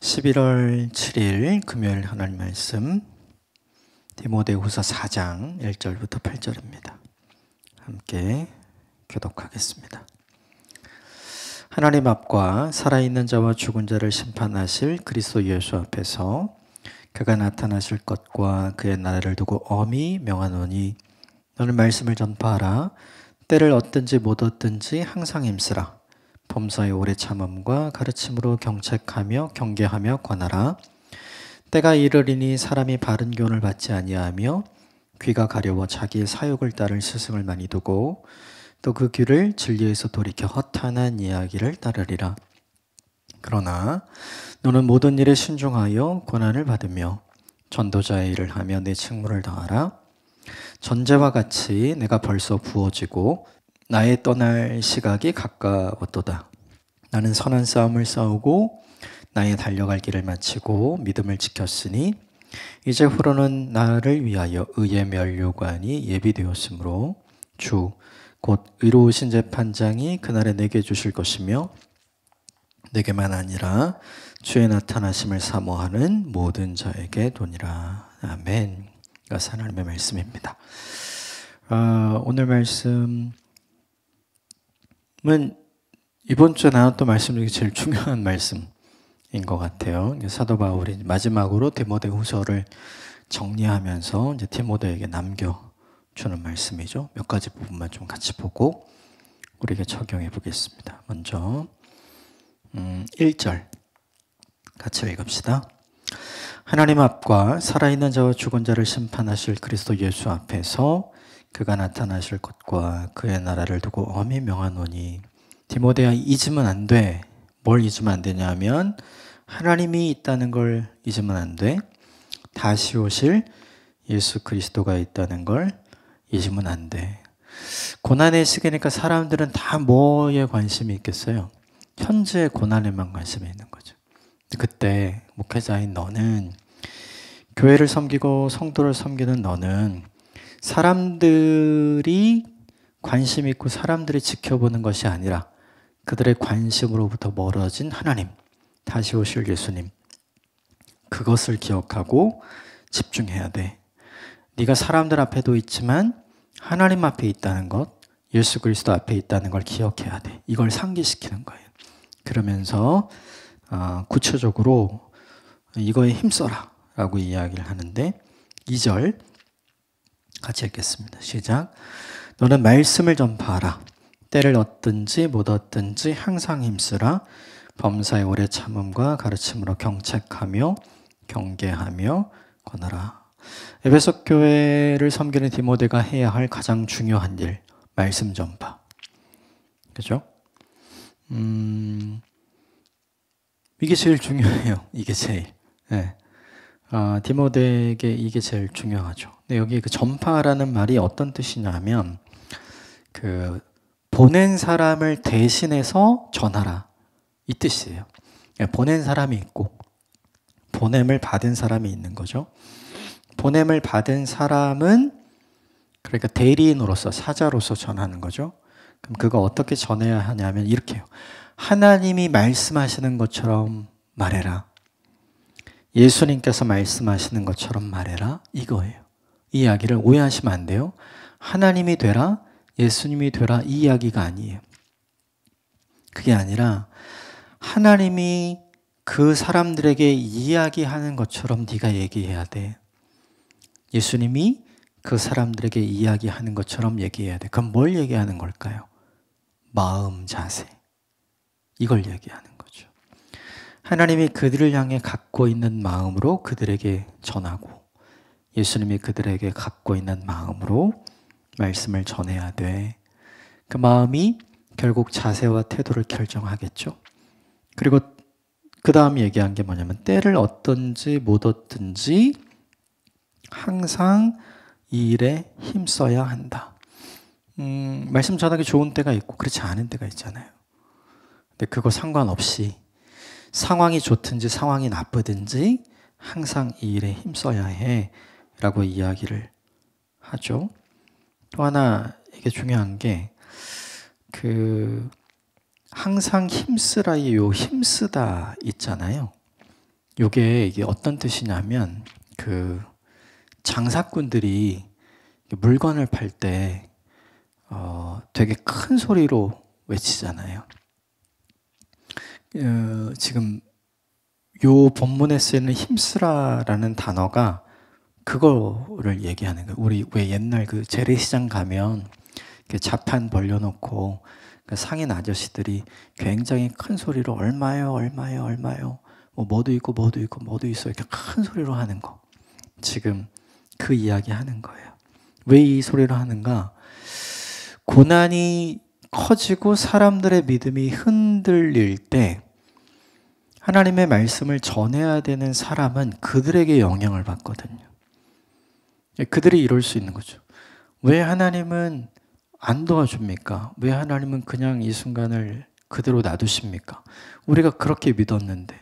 11월 7일 금요일 하나님 말씀 디모데후서 4장 1절부터 8절입니다. 함께 교독하겠습니다. 하나님 앞과 살아있는 자와 죽은 자를 심판하실 그리스도 예수 앞에서 그가 나타나실 것과 그의 나라를 두고 엄히 명하노니 너는 말씀을 전파하라. 때를 얻든지 못 얻든지 항상 힘쓰라. 범사의 오래 참음과 가르침으로 경책하며 경계하며 권하라. 때가 이르리니 사람이 바른 교훈을 받지 아니하며 귀가 가려워 자기의 사욕을 따를 스승을 많이 두고 또 그 귀를 진리에서 돌이켜 허탄한 이야기를 따르리라. 그러나 너는 모든 일에 신중하여 고난을 받으며 전도자의 일을 하며 내 직무를 다하라. 전제와 같이 내가 벌써 부어지고 나의 떠날 시각이 가까웠도다. 나는 선한 싸움을 싸우고 나의 달려갈 길을 마치고 믿음을 지켰으니 이제 후로는 나를 위하여 의의 면류관이 예비되었으므로 주 곧 의로우신 재판장이 그날에 내게 주실 것이며 내게만 아니라 주의 나타나심을 사모하는 모든 자에게 도니라. 아멘. 이것은 하나님의 말씀입니다. 오늘 말씀은 이번 주에 나눴던 말씀 중에 제일 중요한 말씀인 것 같아요. 사도 바울이 마지막으로 디모데후서를 정리하면서 이제 디모데에게 남겨주는 말씀이죠. 몇 가지 부분만 좀 같이 보고 우리에게 적용해 보겠습니다. 먼저 1절 같이 읽읍시다. 하나님 앞과 살아있는 자와 죽은 자를 심판하실 그리스도 예수 앞에서 그가 나타나실 것과 그의 나라를 두고 엄히 명하노니 디모데야 잊으면 안 돼. 뭘 잊으면 안 되냐면 하나님이 있다는 걸 잊으면 안 돼. 다시 오실 예수 그리스도가 있다는 걸 잊으면 안 돼. 고난의 시기니까 사람들은 다 뭐에 관심이 있겠어요? 현재의 고난에만 관심이 있는 거죠. 그때 목회자인 너는, 교회를 섬기고 성도를 섬기는 너는 사람들이 관심 있고 사람들이 지켜보는 것이 아니라 그들의 관심으로부터 멀어진 하나님, 다시 오실 예수님, 그것을 기억하고 집중해야 돼. 네가 사람들 앞에도 있지만 하나님 앞에 있다는 것, 예수 그리스도 앞에 있다는 걸 기억해야 돼. 이걸 상기시키는 거예요. 그러면서 구체적으로 이거에 힘써라 라고 이야기를 하는데 2절 같이 읽겠습니다. 시작. 너는 말씀을 전파하라. 때를 얻든지 못 얻든지 항상 힘쓰라. 범사의 오래 참음과 가르침으로 경책하며 경계하며 권하라. 에베소 교회를 섬기는 디모데가 해야 할 가장 중요한 일, 말씀 전파. 그죠? 이게 제일 중요해요. 이게 제일. 네. 디모데에게 이게 제일 중요하죠. 근데 여기 그 전파라는 말이 어떤 뜻이냐면 그 보낸 사람을 대신해서 전하라 이 뜻이에요. 보낸 사람이 있고 보냄을 받은 사람이 있는 거죠. 보냄을 받은 사람은 그러니까 대리인으로서 사자로서 전하는 거죠. 그럼 그거 어떻게 전해야 하냐면 이렇게요. 하나님이 말씀하시는 것처럼 말해라. 예수님께서 말씀하시는 것처럼 말해라. 이거예요. 이 이야기를 오해하시면 안 돼요. 하나님이 되라, 예수님이 되라 이 이야기가 아니에요. 그게 아니라 하나님이 그 사람들에게 이야기하는 것처럼 네가 얘기해야 돼. 예수님이 그 사람들에게 이야기하는 것처럼 얘기해야 돼. 그럼 뭘 얘기하는 걸까요? 마음, 자세. 이걸 얘기하는 거죠. 하나님이 그들을 향해 갖고 있는 마음으로 그들에게 전하고 예수님이 그들에게 갖고 있는 마음으로 말씀을 전해야 돼. 그 마음이 결국 자세와 태도를 결정하겠죠. 그리고 그 다음 얘기한 게 뭐냐면 때를 얻든지 못 얻든지 항상 이 일에 힘써야 한다. 말씀 전하기 좋은 때가 있고 그렇지 않은 때가 있잖아요. 근데 그거 상관없이 상황이 좋든지 상황이 나쁘든지 항상 이 일에 힘써야 해 라고 이야기를 하죠. 또 하나 이게 중요한 게 항상 힘쓰라의 요 힘쓰다 있잖아요. 이게 어떤 뜻이냐면 그 장사꾼들이 물건을 팔 때 되게 큰 소리로 외치잖아요. 지금 요 본문에 쓰이는 힘쓰라라는 단어가 그거를 얘기하는 거예요. 우리 왜 옛날 그 재래시장 가면 자판 벌려놓고 그 상인 아저씨들이 굉장히 큰 소리로 얼마요, 얼마요, 얼마요, 뭐도 있고 뭐도 있고 뭐도 있어 이렇게 큰 소리로 하는 거. 지금 그 이야기 하는 거예요. 왜 이 소리를 하는가? 고난이 커지고 사람들의 믿음이 흔들릴 때 하나님의 말씀을 전해야 되는 사람은 그들에게 영향을 받거든요. 그들이 이럴 수 있는 거죠. 왜 하나님은 안 도와줍니까? 왜 하나님은 그냥 이 순간을 그대로 놔두십니까? 우리가 그렇게 믿었는데,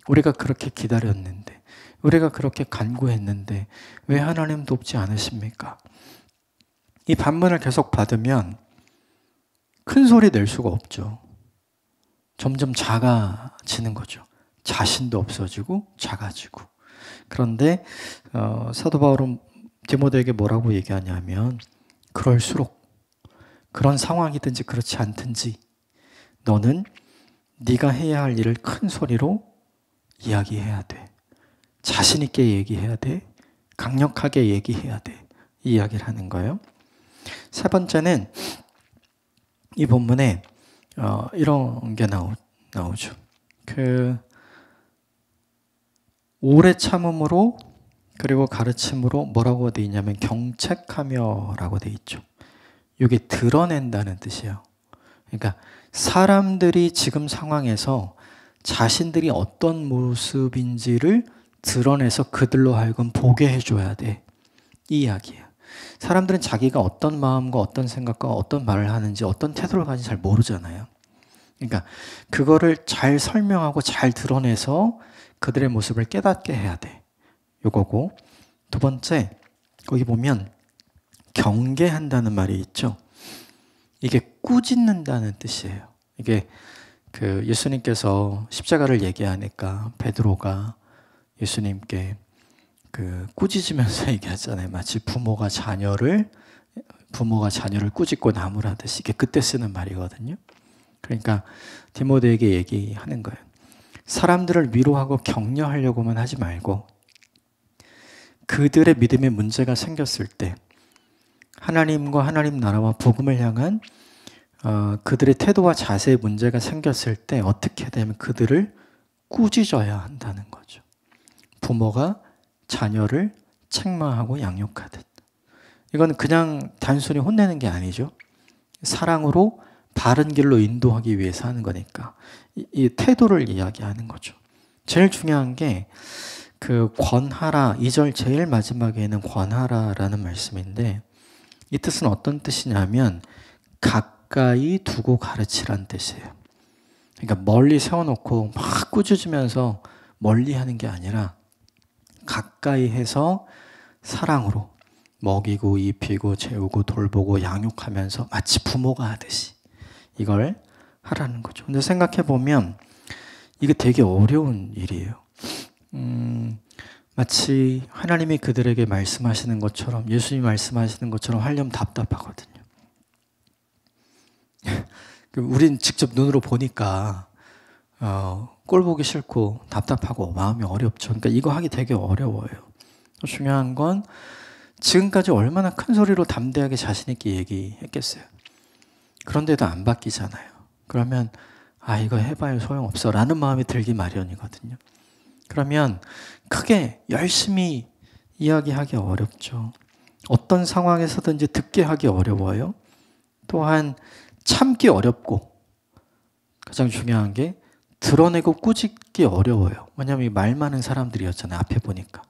우리가 그렇게 기다렸는데, 우리가 그렇게 간구했는데 왜 하나님 돕지 않으십니까? 이 반문을 계속 받으면 큰 소리 낼 수가 없죠. 점점 작아지는 거죠. 자신도 없어지고 작아지고. 그런데 사도 바울은 디모데에게 뭐라고 얘기하냐면 그럴수록 그런 상황이든지 그렇지 않든지 너는 네가 해야 할 일을 큰 소리로 이야기해야 돼. 자신 있게 얘기해야 돼. 강력하게 얘기해야 돼. 이 이야기를 하는 거예요. 세 번째는 이 본문에 이런 게 나오죠. 오래 참음으로 그리고 가르침으로 뭐라고 돼 있냐면 경책하며라고 돼 있죠. 이게 드러낸다는 뜻이에요. 그러니까 사람들이 지금 상황에서 자신들이 어떤 모습인지를 드러내서 그들로 하여금 보게 해줘야 돼. 이 이야기예요. 사람들은 자기가 어떤 마음과 어떤 생각과 어떤 말을 하는지 어떤 태도를 가진지 잘 모르잖아요. 그러니까 그거를 잘 설명하고 잘 드러내서 그들의 모습을 깨닫게 해야 돼. 요거고. 두 번째, 거기 보면 경계한다는 말이 있죠. 이게 꾸짖는다는 뜻이에요. 이게 그 예수님께서 십자가를 얘기하니까 베드로가 예수님께 그 꾸짖으면서 얘기하잖아요. 마치 부모가 자녀를 꾸짖고 나무라듯이. 이게 그때 쓰는 말이거든요. 그러니까 디모데에게 얘기하는 거예요. 사람들을 위로하고 격려하려고만 하지 말고 그들의 믿음에 문제가 생겼을 때 하나님과 하나님 나라와 복음을 향한 그들의 태도와 자세에 문제가 생겼을 때 어떻게 되면 그들을 꾸짖어야 한다는 거죠. 부모가 자녀를 책망하고 양육하듯. 이건 그냥 단순히 혼내는 게 아니죠. 사랑으로 바른 길로 인도하기 위해서 하는 거니까 이 태도를 이야기하는 거죠. 제일 중요한 게 그 권하라, 2절 제일 마지막에는 권하라라는 말씀인데 이 뜻은 어떤 뜻이냐면 가까이 두고 가르치라는 뜻이에요. 그러니까 멀리 세워놓고 막 꾸짖으면서 멀리 하는 게 아니라 가까이 해서 사랑으로 먹이고 입히고 재우고 돌보고 양육하면서 마치 부모가 하듯이 이걸 하라는 거죠. 근데 생각해 보면 이게 되게 어려운 일이에요. 마치 하나님이 그들에게 말씀하시는 것처럼 예수님이 말씀하시는 것처럼 하려면 답답하거든요. 우린 직접 눈으로 보니까 꼴 보기 싫고 답답하고 마음이 어렵죠. 그러니까 이거 하기 되게 어려워요. 중요한 건 지금까지 얼마나 큰 소리로 담대하게 자신 있게 얘기했겠어요. 그런데도 안 바뀌잖아요. 그러면 이거 해봐야 소용없어 라는 마음이 들기 마련이거든요. 그러면 크게 열심히 이야기하기 어렵죠. 어떤 상황에서든지 듣게 하기 어려워요. 또한 참기 어렵고 가장 중요한 게 드러내고 꾸짖기 어려워요. 왜냐하면 말 많은 사람들이었잖아요. 앞에 보니까.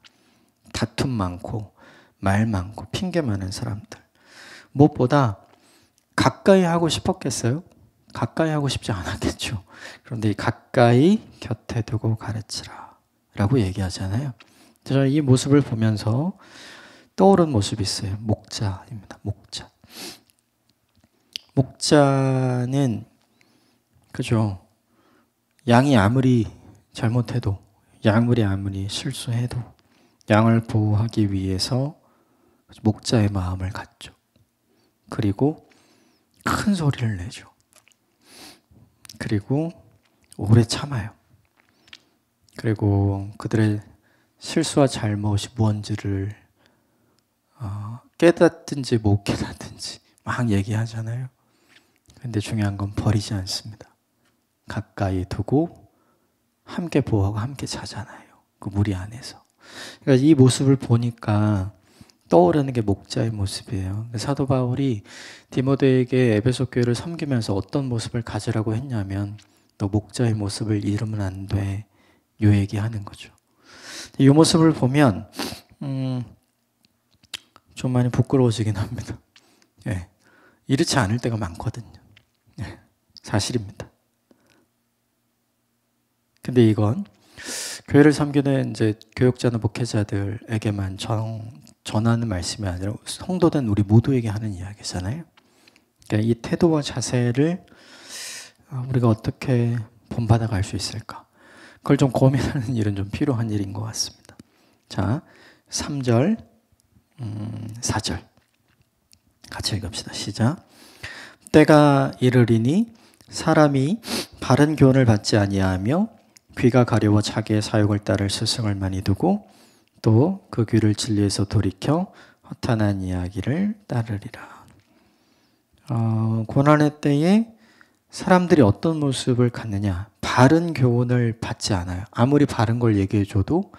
다툼 많고 말 많고 핑계 많은 사람들. 무엇보다 가까이 하고 싶었겠어요? 가까이 하고 싶지 않았겠죠. 그런데 가까이 곁에 두고 가르치라 라고 얘기하잖아요. 저는 이 모습을 보면서 떠오른 모습이 있어요. 목자입니다. 목자. 목자는 그죠. 양이 아무리 잘못해도 양물이 아무리 실수해도 양을 보호하기 위해서 목자의 마음을 갖죠. 그리고 큰 소리를 내죠. 그리고 오래 참아요. 그리고 그들의 실수와 잘못이 무언지를 깨닫든지 못 깨닫든지 막 얘기하잖아요. 근데 중요한 건 버리지 않습니다. 가까이 두고 함께 보호하고 함께 자잖아요. 그 무리 안에서. 그러니까 이 모습을 보니까 떠오르는 게 목자의 모습이에요. 사도 바울이 디모데에게 에베소 교회를 섬기면서 어떤 모습을 가지라고 했냐면 너 목자의 모습을 잃으면 안 돼. 이 얘기하는 거죠. 이 모습을 보면 좀 많이 부끄러워지긴 합니다. 예, 이렇지 않을 때가 많거든요. 예, 사실입니다. 근데 이건 교회를 섬기는 이제 교역자나 목회자들에게만 전하는 말씀이 아니라 성도된 우리 모두에게 하는 이야기잖아요. 그러니까 이 태도와 자세를 우리가 어떻게 본받아 갈 수 있을까? 그걸 좀 고민하는 일은 좀 필요한 일인 것 같습니다. 자, 3절, 4절 같이 읽읍시다. 시작. 때가 이르리니 사람이 바른 교훈을 받지 아니하며 귀가 가려워 자기의 사욕을 따를 스승을 많이 두고 또 그 귀를 진리에서 돌이켜 허탄한 이야기를 따르리라. 고난의 때에 사람들이 어떤 모습을 갖느냐? 바른 교훈을 받지 않아요. 아무리 바른 걸 얘기해줘도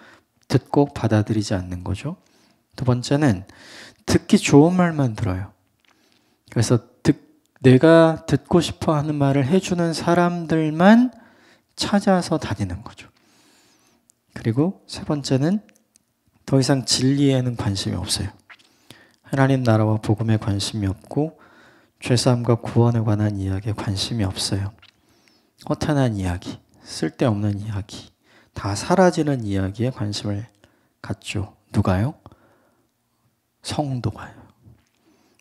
듣고 받아들이지 않는 거죠. 두 번째는 듣기 좋은 말만 들어요. 그래서 내가 듣고 싶어 하는 말을 해주는 사람들만 찾아서 다니는 거죠. 그리고 세 번째는 더 이상 진리에는 관심이 없어요. 하나님 나라와 복음에 관심이 없고 죄사함과 구원에 관한 이야기에 관심이 없어요. 허탄한 이야기, 쓸데없는 이야기, 다 사라지는 이야기에 관심을 갖죠. 누가요? 성도가요.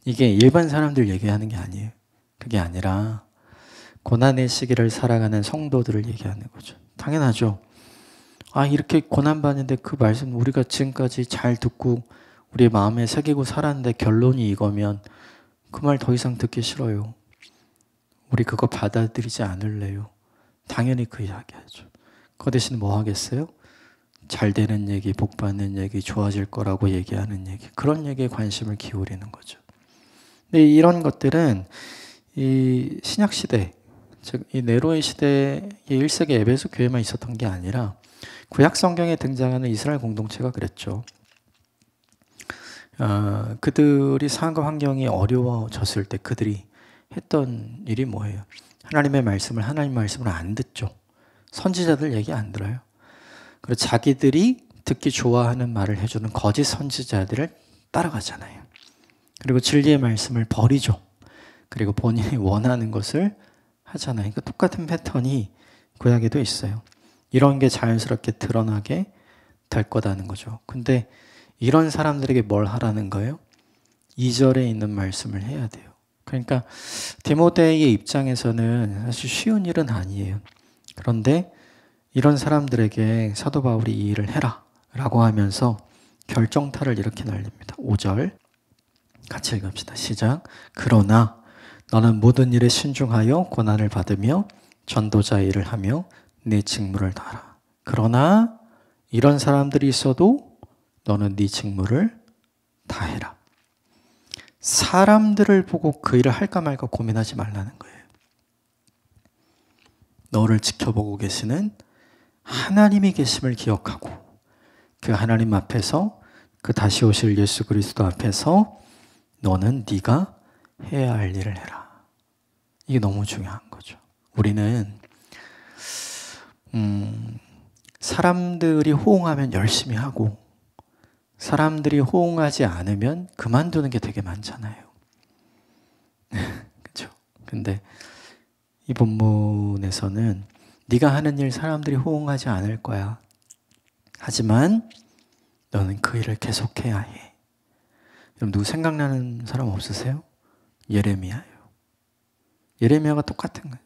이게 일반 사람들 얘기하는 게 아니에요. 그게 아니라 고난의 시기를 살아가는 성도들을 얘기하는 거죠. 당연하죠. 이렇게 고난받는데 그 말씀 우리가 지금까지 잘 듣고 우리 마음에 새기고 살았는데 결론이 이거면 그 말 더 이상 듣기 싫어요. 우리 그거 받아들이지 않을래요. 당연히 그 이야기 하죠. 그 대신 뭐 하겠어요? 잘 되는 얘기, 복 받는 얘기, 좋아질 거라고 얘기하는 얘기, 그런 얘기에 관심을 기울이는 거죠. 근데 이런 것들은 이 신약 시대, 즉 이 네로의 시대의 1세기 에베소 교회만 있었던 게 아니라 구약 성경에 등장하는 이스라엘 공동체가 그랬죠. 그들이 삶과 환경이 어려워졌을 때 그들이 했던 일이 뭐예요? 하나님 말씀을 안 듣죠. 선지자들 얘기 안 들어요. 그리고 자기들이 듣기 좋아하는 말을 해주는 거짓 선지자들을 따라가잖아요. 그리고 진리의 말씀을 버리죠. 그리고 본인이 원하는 것을 하잖아요. 그러니까 똑같은 패턴이 구약에도 있어요. 이런 게 자연스럽게 드러나게 될 거다는 거죠. 근데 이런 사람들에게 뭘 하라는 거예요? 2절에 있는 말씀을 해야 돼요. 그러니까 디모데의 입장에서는 사실 쉬운 일은 아니에요. 그런데 이런 사람들에게 사도 바울이 이 일을 해라 라고 하면서 결정타를 이렇게 날립니다. 5절 같이 읽읍시다. 시작. 그러나 너는 모든 일에 신중하여 고난을 받으며 전도자 일을 하며 네 직무를 다하라. 그러나 이런 사람들이 있어도 너는 네 직무를 다해라. 사람들을 보고 그 일을 할까 말까 고민하지 말라는 거예요. 너를 지켜보고 계시는 하나님이 계심을 기억하고 그 하나님 앞에서 그 다시 오실 예수 그리스도 앞에서 너는 네가 해야 할 일을 해라. 이게 너무 중요한 거죠. 우리는 사람들이 호응하면 열심히 하고 사람들이 호응하지 않으면 그만두는 게 되게 많잖아요. 그렇죠? 근데 이 본문에서는 네가 하는 일 사람들이 호응하지 않을 거야. 하지만 너는 그 일을 계속해야 해. 여러분 누구 생각나는 사람 없으세요? 예레미야예요. 예레미야가 똑같은 거예요.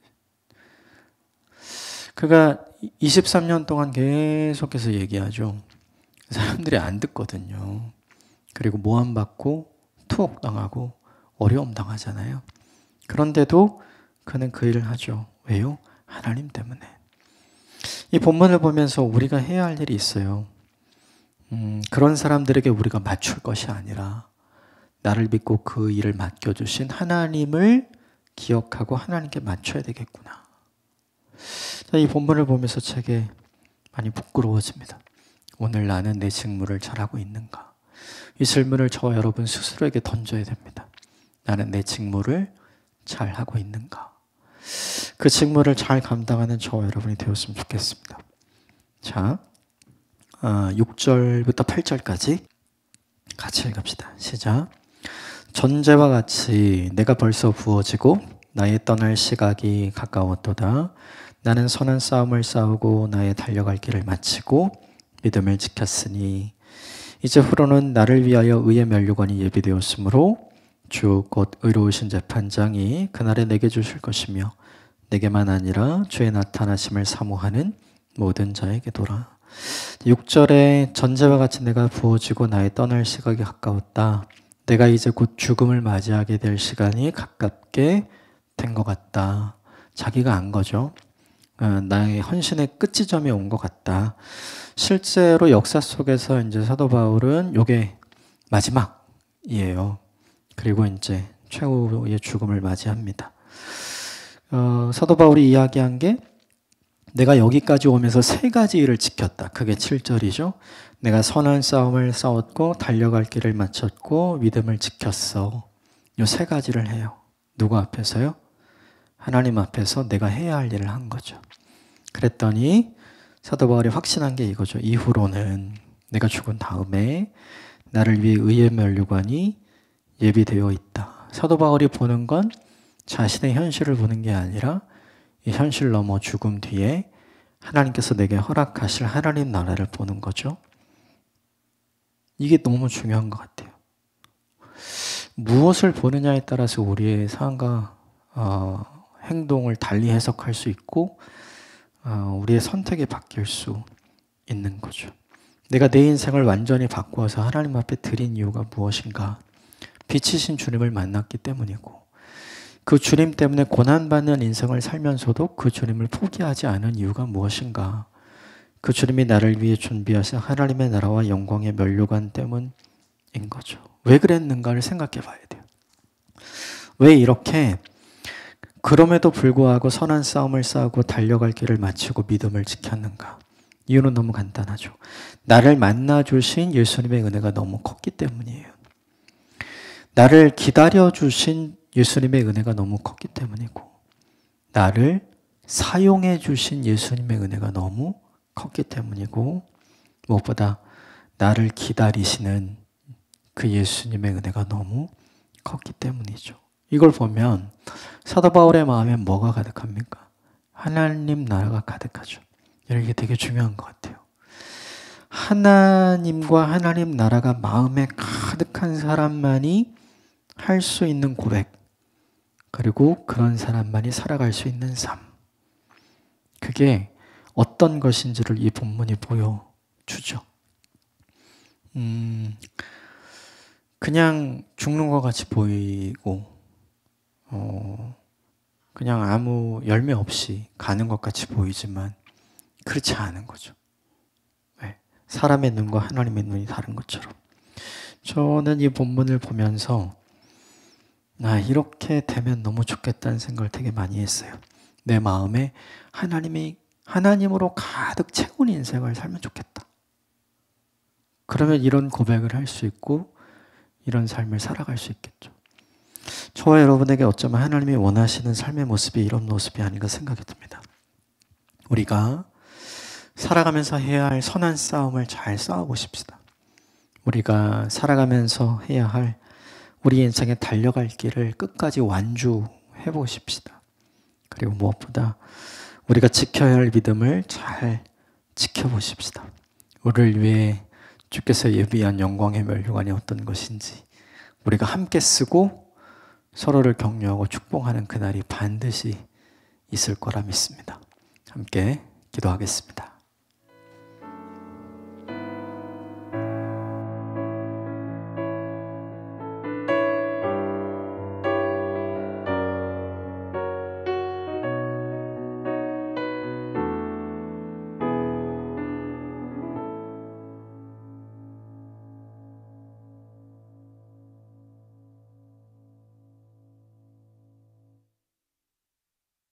그가 23년 동안 계속해서 얘기하죠. 사람들이 안 듣거든요. 그리고 모함받고 투옥당하고 어려움 당하잖아요. 그런데도 그는 그 일을 하죠. 왜요? 하나님 때문에. 이 본문을 보면서 우리가 해야 할 일이 있어요. 그런 사람들에게 우리가 맞출 것이 아니라 나를 믿고 그 일을 맡겨주신 하나님을 기억하고 하나님께 맞춰야 되겠구나. 이 본문을 보면서 제게 많이 부끄러워집니다. 오늘 나는 내 직무를 잘하고 있는가? 이 질문을 저와 여러분 스스로에게 던져야 됩니다. 나는 내 직무를 잘하고 있는가? 그 직무를 잘 감당하는 저와 여러분이 되었으면 좋겠습니다. 자, 6절부터 8절까지 같이 읽읍시다. 시작. 전제와 같이 내가 벌써 부어지고 나의 떠날 시각이 가까웠도다. 나는 선한 싸움을 싸우고 나의 달려갈 길을 마치고 믿음을 지켰으니 이제후로는 나를 위하여 의의 면류관이 예비되었으므로 주 곧 의로우신 재판장이 그날에 내게 주실 것이며 내게만 아니라 주의 나타나심을 사모하는 모든 자에게도라. 6절에 전제와 같이 내가 부어지고 나의 떠날 시각이 가까웠다. 내가 이제 곧 죽음을 맞이하게 될 시간이 가깝게 된 것 같다. 자기가 안 거죠. 나의 헌신의 끝지점이 온 것 같다. 실제로 역사 속에서 이제 사도 바울은 요게 마지막이에요. 그리고 이제 최후의 죽음을 맞이합니다. 사도 바울이 이야기한 게 내가 여기까지 오면서 세 가지 일을 지켰다. 그게 7절이죠. 내가 선한 싸움을 싸웠고 달려갈 길을 마쳤고 믿음을 지켰어. 요 세 가지를 해요. 누구 앞에서요? 하나님 앞에서 내가 해야 할 일을 한 거죠. 그랬더니 사도 바울이 확신한 게 이거죠. 이후로는 내가 죽은 다음에 나를 위해 의의 면류관이 예비되어 있다. 사도 바울이 보는 건 자신의 현실을 보는 게 아니라 이 현실 넘어 죽음 뒤에 하나님께서 내게 허락하실 하나님 나라를 보는 거죠. 이게 너무 중요한 것 같아요. 무엇을 보느냐에 따라서 우리의 삶과 행동을 달리 해석할 수 있고 우리의 선택이 바뀔 수 있는 거죠. 내가 내 인생을 완전히 바꾸어서 하나님 앞에 드린 이유가 무엇인가? 빛이신 주님을 만났기 때문이고 그 주님 때문에 고난받는 인생을 살면서도 그 주님을 포기하지 않은 이유가 무엇인가? 그 주님이 나를 위해 준비하신 하나님의 나라와 영광의 면류관 때문인 거죠. 왜 그랬는가를 생각해 봐야 돼요. 왜 이렇게 그럼에도 불구하고 선한 싸움을 싸우고 달려갈 길을 마치고 믿음을 지켰는가? 이유는 너무 간단하죠. 나를 만나주신 예수님의 은혜가 너무 컸기 때문이에요. 나를 기다려주신 예수님의 은혜가 너무 컸기 때문이고 나를 사용해 주신 예수님의 은혜가 너무 컸기 때문이고 무엇보다 나를 기다리시는 그 예수님의 은혜가 너무 컸기 때문이죠. 이걸 보면 사도 바울의 마음에 뭐가 가득합니까? 하나님 나라가 가득하죠. 이게 되게 중요한 것 같아요. 하나님과 하나님 나라가 마음에 가득한 사람만이 할 수 있는 고백, 그리고 그런 사람만이 살아갈 수 있는 삶. 그게 어떤 것인지를 이 본문이 보여주죠. 그냥 죽는 것 같이 보이고 그냥 아무 열매 없이 가는 것 같이 보이지만 그렇지 않은 거죠. 네. 사람의 눈과 하나님의 눈이 다른 것처럼. 저는 이 본문을 보면서 이렇게 되면 너무 좋겠다는 생각을 되게 많이 했어요. 내 마음에 하나님으로 가득 채운 인생을 살면 좋겠다. 그러면 이런 고백을 할 수 있고 이런 삶을 살아갈 수 있겠죠. 저와 여러분에게 어쩌면 하나님이 원하시는 삶의 모습이 이런 모습이 아닌가 생각이 듭니다. 우리가 살아가면서 해야 할 선한 싸움을 잘 싸워보십시다. 우리가 살아가면서 해야 할 우리 인생에 달려갈 길을 끝까지 완주해 보십시다. 그리고 무엇보다 우리가 지켜야 할 믿음을 잘 지켜보십시다. 우리를 위해 주께서 예비한 영광의 면류관이 어떤 것인지 우리가 함께 쓰고 서로를 격려하고 축복하는 그날이 반드시 있을 거라 믿습니다. 함께 기도하겠습니다.